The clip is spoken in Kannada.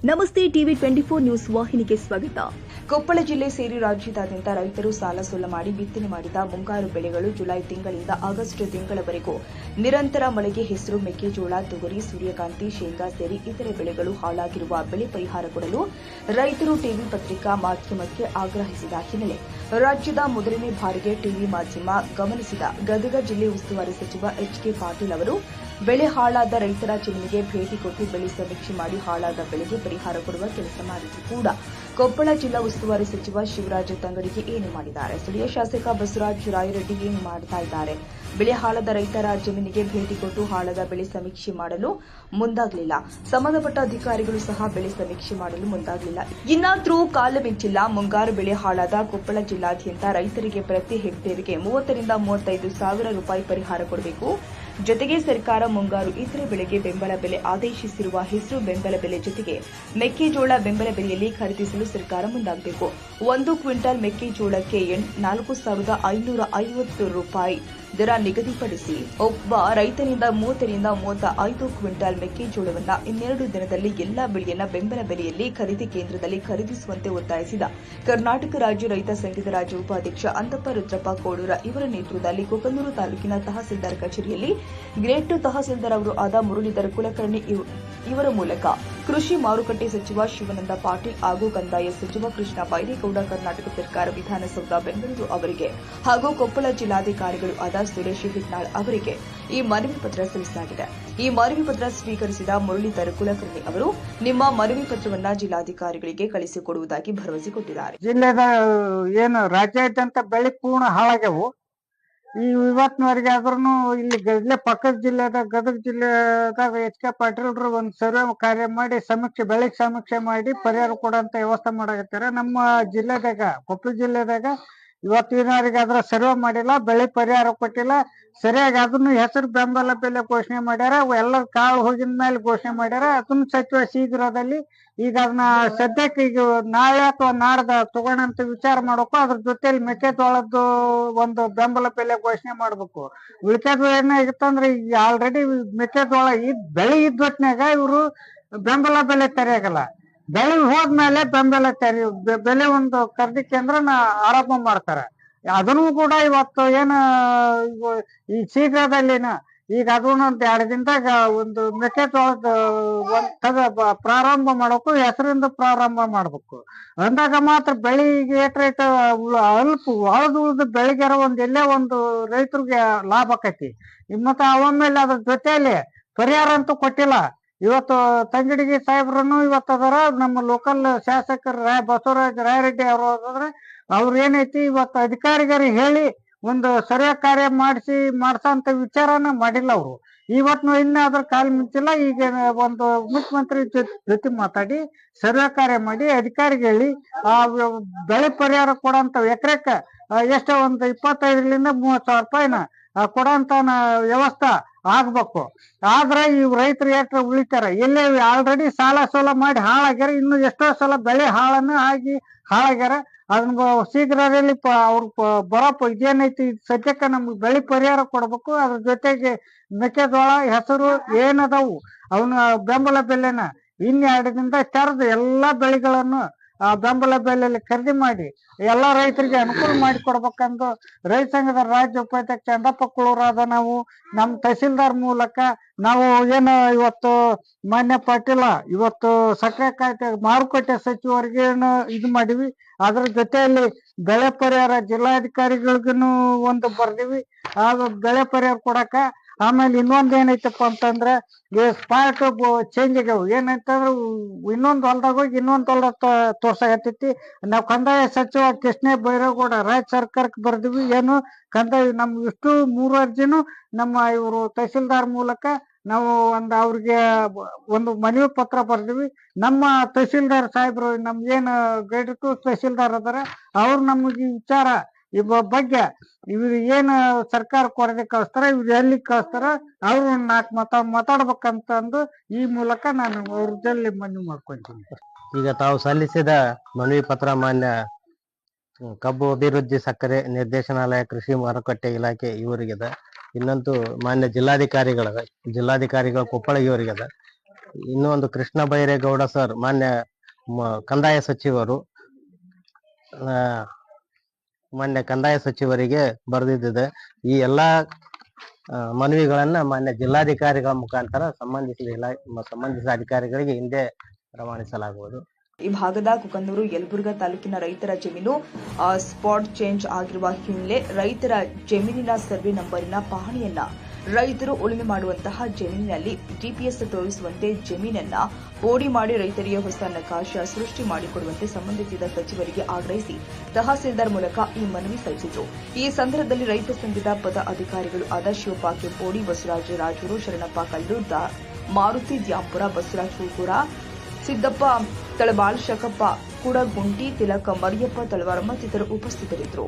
ನಮಸ್ತೆ ಟಿವಿ 24 ನ್ಯೂಸ್ ವಾಹಿನಿಗೆ ಸ್ವಾಗತ. ಕೊಪ್ಪಳ ಜಿಲ್ಲೆ ಸೇರಿ ರಾಜ್ಯದಾದ್ಯಂತ ರೈತರು ಸಾಲ ಸೋಲ ಮಾಡಿ ಬಿತ್ತನೆ ಮಾಡಿದ ಮುಂಗಾರು ಬೆಳೆಗಳು ಜುಲೈ ತಿಂಗಳಿಂದ ಆಗಸ್ಟ್ ತಿಂಗಳವರೆಗೂ ನಿರಂತರ ಮಳೆಗೆ ಹೆಸರು, ಮೆಕ್ಕೆಜೋಳ, ತೊಗರಿ, ಸೂರ್ಯಕಾಂತಿ, ಶೇಂಗಾ ಸೇರಿ ಇತರೆ ಬೆಳೆಗಳು ಹಾಳಾಗಿರುವ ಬೆಳೆ ಪರಿಹಾರ ಕೊಡಲು ರೈತರು ಟಿವಿ ಪತ್ರಿಕಾ ಮಾಧ್ಯಮಕ್ಕೆ ಆಗ್ರಹಿಸಿದ ಹಿನ್ನೆಲೆ ರಾಜ್ಯದ ಮೊದಲನೇ ಬಾರಿಗೆ ಟಿವಿ ಮಾಧ್ಯಮ ಗಮನಿಸಿದ ಗದಗ ಜಿಲ್ಲೆ ಉಸ್ತುವಾರಿ ಸಚಿವ ಎಚ್.ಕೆ. ಪಾಟೀಲ್ ಅವರು ಬೆಳೆ ಹಾಳಾದ ರೈತರ ಜಮೀನಿಗೆ ಭೇಟಿ ಕೊಟ್ಟು ಬೆಳೆ ಸಮೀಕ್ಷೆ ಮಾಡಿ ಹಾಳಾದ ಬೆಳೆಗೆ ಪರಿಹಾರ ಕೊಡುವ ಕೆಲಸ ಮಾಡಿದ್ರು ಕೂಡ ಕೊಪ್ಪಳ ಜಿಲ್ಲಾ ಉಸ್ತುವಾರಿ ಸಚಿವ ಶಿವರಾಜ ತಂಗಡಿಗೆ ಏನು ಮಾಡಿದ್ದಾರೆ? ಸ್ಥಳೀಯ ಶಾಸಕ ಬಸವರಾಜ ರಾಯರೆಡ್ಡಿ ಏನು ಮಾಡ್ತಾ ಇದ್ದಾರೆ? ಬೆಳೆ ಹಾಳಾದ ರೈತರ ಜಮೀನಿಗೆ ಭೇಟಿ ಕೊಟ್ಟು ಹಾಳಾದ ಬೆಳೆ ಸಮೀಕ್ಷೆ ಮಾಡಲು ಮುಂದಾಗಲಿಲ್ಲ. ಸಂಬಂಧಪಟ್ಟ ಅಧಿಕಾರಿಗಳು ಸಹ ಬೆಳೆ ಸಮೀಕ್ಷೆ ಮಾಡಲು ಮುಂದಾಗಲಿಲ್ಲ. ಇನ್ನಾದ್ರೂ ಕಾಲ ಮಿಂಚಿಲ್ಲ. ಮುಂಗಾರು ಬೆಳೆ ಹಾಳಾದ ಕೊಪ್ಪಳ ಜಿಲ್ಲಾದ್ಯಂತ ರೈತರಿಗೆ ಪ್ರತಿ ಹೆಕ್ಟೇರ್ಗೆ 30 ರಿಂದ 35 ಸಾವಿರ ರೂಪಾಯಿ ಪರಿಹಾರ ಕೊಡಬೇಕು. ಜೊತೆಗೆ ಸರ್ಕಾರ ಮುಂಗಾರು ಇತರೆ ಬೆಳೆಗೆ ಬೆಂಬಲ ಬೆಲೆ ಆದೇಶಿಸಿರುವ ಹೆಸರು ಬೆಂಬಲ ಬೆಲೆ ಜೊತೆಗೆ ಮೆಕ್ಕೆಜೋಳ ಬೆಂಬಲ ಬೆಲೆಯಲ್ಲಿ ಖರೀದಿಸಲು ಸರ್ಕಾರ ಮುಂದಾಗಬೇಕು. 1 ಕ್ವಿಂಟಲ್ ಮೆಕ್ಕೆಜೋಳಕ್ಕೆ 4,550 ರೂಪಾಯಿ ದರ ನಿಗದಿಪಡಿಸಿ ಒಬ್ಬ ರೈತನಿಂದ 30 ರಿಂದ 35 ಕ್ವಿಂಟಲ್ ಮೆಕ್ಕೆಜೋಳವನ್ನು 2 ದಿನದಲ್ಲಿ ಎಲ್ಲಾ ಬೆಳೆಯನ್ನ ಬೆಂಬಲ ಬೆಲೆಯಲ್ಲಿ ಖರೀದಿ ಕೇಂದ್ರದಲ್ಲಿ ಖರೀದಿಸುವಂತೆ ಒತ್ತಾಯಿಸಿದ ಕರ್ನಾಟಕ ರಾಜ್ಯ ರೈತ ಸಂಘದ ರಾಜ್ಯ ಉಪಾಧ್ಯಕ್ಷ ಅಂತಪ್ಪ ರುದ್ರಪ್ಪ ಕೋಡೂರ ಇವರ ನೇತೃತ್ವದಲ್ಲಿ ಕೊಕ್ಕನೂರು ತಾಲೂಕಿನ ತಹಸೀಲ್ದಾರ್ ಕಚೇರಿಯಲ್ಲಿ ಗ್ರೇಟ್ ತಹಸೀಲ್ದಾರ್ ಅವರು ಆದ ಮುರಳೀಧರ ಕುಲಕರ್ಣಿ ಇವರ ಮೂಲಕ ಕೃಷಿ ಮಾರುಕಟ್ಟೆ ಸಚಿವ ಶಿವಾನಂದ ಪಾಟೀಲ್ ಹಾಗೂ ಕಂದಾಯ ಸಚಿವ ಕೃಷ್ಣ ಬೈರೇಗೌಡ, ಕರ್ನಾಟಕ ಸರ್ಕಾರ, ವಿಧಾನಸೌಧ ಬೆಂಗಳೂರು ಅವರಿಗೆ ಹಾಗೂ ಕೊಪ್ಪಳ ಜಿಲ್ಲಾಧಿಕಾರಿಗಳು ಆದ ಸುರೇಶ್ ಹಿಟ್ನಾಳ್ ಅವರಿಗೆ ಈ ಮನವಿ ಪತ್ರ ಸಲ್ಲಿಸಲಾಗಿದೆ. ಈ ಮನವಿ ಪತ್ರ ಸ್ವೀಕರಿಸಿದ ಮುರಳೀಧರ ಕುಲಕರ್ಣಿ ಅವರು ನಿಮ್ಮ ಮನವಿ ಪತ್ರವನ್ನು ಜಿಲ್ಲಾಧಿಕಾರಿಗಳಿಗೆ ಕಳಿಸಿಕೊಡುವುದಾಗಿ ಭರವಸೆ ಕೊಟ್ಟಿದ್ದಾರೆ. ಜಿಲ್ಲೆದ ಏನು ರಾಜ್ಯಾದ್ಯಂತ ಬೆಳೆ ಪೂರ್ಣ ಹಾಳಾಗ್ಯವು. ಈ ಇವತ್ತಿನವರೆಗೆ ಆದ್ರೂ ಇಲ್ಲೇ ಪಕ್ಕದ ಜಿಲ್ಲೆದ ಗದಗ ಜಿಲ್ಲೆದಾಗ ಎಚ್.ಕೆ. ಪಾಟೀಲ್ರು ಒಂದು ಸರ್ವೆ ಕಾರ್ಯ ಮಾಡಿ ಬೆಳೆ ಸಮೀಕ್ಷೆ ಮಾಡಿ ಪರಿಹಾರ ಕೊಡೋಂತ ವ್ಯವಸ್ಥೆ ಮಾಡಾಕತ್ತಾರ. ನಮ್ಮ ಜಿಲ್ಲೆದಾಗ ಕೊಪ್ಪಳ ಜಿಲ್ಲೆದಾಗ ಇವತ್ತಿನವರೆಗೆ ಅದ್ರ ಸರ್ವೆ ಮಾಡಿಲ್ಲ, ಬೆಳೆ ಪರಿಹಾರ ಕೊಟ್ಟಿಲ್ಲ. ಸರಿಯಾಗಿ ಅದನ್ನು ಹೆಸರು ಬೆಂಬಲ ಬೆಲೆ ಘೋಷಣೆ ಮಾಡ್ಯಾರ. ಎಲ್ಲ ಕಾಳು ಹೋಗಿದ ಮೇಲೆ ಘೋಷಣೆ ಮಾಡ್ಯಾರ. ಅದನ್ನ ಸಚಿವ ಶೀಘ್ರದಲ್ಲಿ ಈಗ ಅದನ್ನ ಸದ್ಯಕ್ಕೆ ಈಗ ನಾಳೆ ಅಥವಾ ನಾಡ್ದ ತಗೋಣಂತ ವಿಚಾರ ಮಾಡ್ಬೇಕು. ಅದ್ರ ಜೊತೆಲಿ ಮೆಕ್ಕೆಜೋಳದ್ದು ಒಂದು ಬೆಂಬಲ ಬೆಲೆ ಘೋಷಣೆ ಮಾಡ್ಬೇಕು. ಉಳಿಕೆದು ಏನಾಗಿತ್ತಂದ್ರೆ ಈಗ ಆಲ್ರೆಡಿ ಮೆಕ್ಕೆಜೋಳ ಬೆಳೆ ಇದ್ದೊತ್ನಾಗ ಇವರು ಬೆಂಬಲ ಬೆಲೆ ತೆರೆಯಾಗಲ್ಲ. ಬೆಳೆ ಹೋದ್ಮೇಲೆ ಬೆಂಬಲ ಬೆಲೆ ಒಂದು ಖರೀದಿ ಕೇಂದ್ರ ಆರಂಭ ಮಾಡ್ತಾರ. ಅದನ್ನು ಕೂಡ ಇವತ್ತು ಈ ಶೀಘ್ರದಲ್ಲಿನ ಈಗ ಅದನ್ನ 2 ದಿನದಾಗ ಒಂದು ಮೆಕ್ಕೆಜೋಳದ ಪ್ರಾರಂಭ ಮಾಡಬೇಕು, ಹೆಸರಿಂದ ಪ್ರಾರಂಭ ಮಾಡ್ಬೇಕು. ಅಂದಾಗ ಮಾತ್ರ ಬೆಳಿಗ್ಗೆ ರೇಟ್ ಅಲ್ಪ ಉಳಿದ ಬೆಳಿಗ್ಯಾರ ಎಲ್ಲೇ ಒಂದು ರೈತರಿಗೆ ಲಾಭ ಆಕೈತಿ. ಮತ್ತೆ ಆಮೇಲೆ ಅದ್ರ ಜೊತೆಯಲ್ಲಿ ಪರಿಹಾರ ಅಂತೂ ಕೊಟ್ಟಿಲ್ಲ. ಇವತ್ತು ತಂಗಡಿಗೆ ಸಾಹೇಬ್ರನ್ನು ಇವತ್ತು ಅದರ ನಮ್ಮ ಲೋಕಲ್ ಶಾಸಕರು ಬಸವರಾಜ ರಾಯರೆಡ್ಡಿ ಅವರು ಅದ್ರ ಅವ್ರು ಏನೈತಿ ಇವತ್ತು ಅಧಿಕಾರಿಗಳಿಗೆ ಹೇಳಿ ಒಂದು ಸರ್ವೆ ಕಾರ್ಯ ಮಾಡ್ಸಂತ ವಿಚಾರನ ಮಾಡಿಲ್ಲ. ಅವರು ಇವತ್ತು ಇನ್ನ ಅದ್ರ ಕಾಲ ಮಿಂಚಿಲ್ಲ. ಈಗ ಒಂದು ಮುಖ್ಯಮಂತ್ರಿ ಜೊತೆ ಮಾತಾಡಿ ಸರ್ವೆ ಕಾರ್ಯ ಮಾಡಿ ಅಧಿಕಾರಿಗೆ ಹೇಳಿ ಆ ಬೆಳೆ ಪರಿಹಾರ ಕೊಡಂತ ಎಕರೆಕ ಎಷ್ಟೋ ಒಂದು 25 ರಿಂದ 30 ಸಾವಿರ ರೂಪಾಯಿನ ಕೊಡಂತ ವ್ಯವಸ್ಥೆ ಆಗ್ಬೇಕು. ಆದ್ರೆ ಇವ್ ರೈತರು ಎಷ್ಟು ಉಳಿತಾರ? ಎಲ್ಲೇ ಆಲ್ರೆಡಿ ಸಾಲ ಸೋಲ ಮಾಡಿ ಹಾಳಾಗ್ಯಾರ. ಇನ್ನು ಎಷ್ಟೋ ಸಲ ಬೆಳೆ ಹಾಳಾಗ್ಯಾರ. ಅದನ್ನ ಶೀಘ್ರದಲ್ಲಿ ಅವ್ರ ಬರಪ್ಪ ಇದೇನೈತಿ ಸದ್ಯಕ್ಕೆ ನಮ್ಗೆ ಬೆಳೆ ಪರಿಹಾರ ಕೊಡ್ಬೇಕು. ಅದ್ರ ಜೊತೆಗೆ ಮೆಕ್ಕೆಜೋಳ, ಹೆಸರು ಏನದವು ಅವನ ಬೆಂಬಲ ಬೆಲೆನ 2 ದಿನದ ತೆರೆದು ಎಲ್ಲಾ ಬೆಳೆಗಳನ್ನು ಬೆಂಬಲ ಬೆಲೆಯಲ್ಲಿ ಖರೀದಿ ಮಾಡಿ ಎಲ್ಲಾ ರೈತರಿಗೆ ಅನುಕೂಲ ಮಾಡಿ ಕೊಡ್ಬೇಕಂದು ರೈತ ಸಂಘದ ರಾಜ್ಯ ಉಪಾಧ್ಯಕ್ಷ ಚಂದಪ್ಪ ಕುಳೂರಾದ ನಾವು ನಮ್ಮ ತಹಸೀಲ್ದಾರ್ ಮೂಲಕ ನಾವು ಇವತ್ತು ಮಾನ್ಯ ಪಾಟೀಲ ಇವತ್ತು ಸಕ್ಕರೆ ಮಾರುಕಟ್ಟೆ ಸಚಿವರಿಗೆ ಇದು ಮಾಡಿವಿ. ಅದ್ರ ಜೊತೆಯಲ್ಲಿ ಬೆಳೆ ಪರಿಹಾರ ಜಿಲ್ಲಾಧಿಕಾರಿಗಳಿಗೂ ಒಂದು ಬರ್ದಿವಿ. ಆ ಬೆಳೆ ಪರಿಹಾರ ಕೊಡಕ ಆಮೇಲೆ ಇನ್ನೊಂದ್ ಏನೈತಪ್ಪ ಅಂತಂದ್ರ ಸ್ಪಾಟ್ ಚೇಂಜ್ ಆಗ್ಯಾವ. ಏನಂತಂದ್ರ ಇನ್ನೊಂದ್ ಹೊಲ್ದಾಗ ಹೋಗಿ ಇನ್ನೊಂದ್ ಹೊಲ್ದ ತೋರ್ಸಾಕತ್ತೈತಿ. ನಾವ್ ಕಂದಾಯ ಸಚಿವ ಕೃಷ್ಣ ಬೈರೇಗೌಡ ರಾಜ್ಯ ಸರ್ಕಾರಕ್ಕೆ ಬರ್ದಿವಿ. ಕಂದಾಯ ನಮ್ ಇಷ್ಟು 3 ಅರ್ಜಿನೂ ನಮ್ಮ ಇವರು ತಹಸೀಲ್ದಾರ್ ಮೂಲಕ ನಾವು ಅವ್ರಿಗೆ ಒಂದು ಮನವಿ ಪತ್ರ ಬರ್ದಿವಿ. ನಮ್ಮ ತಹಸೀಲ್ದಾರ್ ಸಾಹೇಬ್ರು ನಮ್ಗೇನ್ ಗೈಡ್ಕು ತಹಸೀಲ್ದಾರ್ ಅದಾರ ಅವ್ರು ನಮ್ಗೆ ವಿಚಾರ ಬಗ್ಗೆ ಇವ್ರು ಸರ್ಕಾರ ಕೊಡದೆ ಕಳಿಸ್ತಾರ, ಇವ್ರು ಎಲ್ಲಿ ಕಳಿಸ್ತಾರ ಅವ್ರು 4 ಮಾತಾಡ್ಬೇಕಂತಂದು ಈ ಮೂಲಕ ನಾನು ಅವ್ರ ಜೊತೆ ಮನವಿ ಮಾಡ್ಕೊಂತೀನಿ. ಈಗ ತಾವು ಸಲ್ಲಿಸಿದ ಮನವಿ ಪತ್ರ ಮಾನ್ಯ ಕಬ್ಬು ಅಭಿವೃದ್ಧಿ ಸಕ್ಕರೆ ನಿರ್ದೇಶನಾಲಯ, ಕೃಷಿ ಮಾರುಕಟ್ಟೆ ಇಲಾಖೆ ಇವರಿಗಿದೆ. ಇನ್ನಂತೂ ಮಾನ್ಯ ಜಿಲ್ಲಾಧಿಕಾರಿಗಳ ಕೊಪ್ಪಳ ಇವರಿಗದ. ಇನ್ನೂ ಒಂದು ಕೃಷ್ಣ ಬೈರೇಗೌಡ ಸರ್ ಮಾನ್ಯ ಕಂದಾಯ ಸಚಿವರು ಮಾನ್ಯ ಕಂದಾಯ ಸಚಿವರಿಗೆ ಬರೆದಿದ್ದಿದೆ. ಈ ಎಲ್ಲಾ ಮನವಿಗಳನ್ನ ಮಾನ್ಯ ಜಿಲ್ಲಾಧಿಕಾರಿಗಳ ಮುಖಾಂತರ ಸಂಬಂಧಿಸಿದ ಅಧಿಕಾರಿಗಳಿಗೆ ಹಿಂದೆ ರವಾನಿಸಲಾಗುವುದು. ಈ ಭಾಗದ ಕುಕನೂರು ಯಲಬುರ್ಗಾ ತಾಲೂಕಿನ ರೈತರ ಜಮೀನು ಸ್ಪಾಟ್ ಚೇಂಜ್ ಆಗಿರುವ ಹಿನ್ನೆಲೆ ರೈತರ ಜಮೀನಿನ ಸರ್ವೆ ನಂಬರಿನ ಪಹಣಿಯನ್ನ ರೈತರು ಉಳುಮೆ ಮಾಡುವಂತಹ ಜಮೀನಿನಲ್ಲಿ ಜಿಪಿಎಸ್ ತೋರಿಸುವಂತೆ ಜಮೀನನ್ನ ಓಡಿ ಮಾಡಿ ರೈತರಿಗೆ ಹೊಸ ನಕಾಶೆ ಸೃಷ್ಟಿ ಮಾಡಿಕೊಡುವಂತೆ ಸಂಬಂಧಿಸಿದ ಸಚಿವರಿಗೆ ಆಗ್ರಹಿಸಿ ತಹಸೀಲ್ದಾರ್ ಮೂಲಕ ಈ ಮನವಿ ಸಲ್ಲಿಸಿದರು. ಈ ಸಂದರ್ಭದಲ್ಲಿ ರೈತ ಸಂಘದ ಪದ ಅಧಿಕಾರಿಗಳು ಆದ ಶಿವಪ್ಪ ಕೆಂಪೋಡಿ, ಬಸವರಾಜ ರಾಜೂರು, ಶರಣಪ್ಪ ಕಲ್ಲೂರ್, ಮಾರುತಿ ದ್ಯಾಂಪುರ, ಬಸವರಾಜ ಹೂಗೂರ, ಸಿದ್ದಪ್ಪ ತಳಬಾಳ್, ಶಕಪ್ಪ ಕುಡಗುಂಟಿ, ತಿಲಕ ಮರಿಯಪ್ಪ ತಳವಾರ ಮತ್ತಿತರರು ಉಪಸ್ಥಿತರಿದ್ದರು.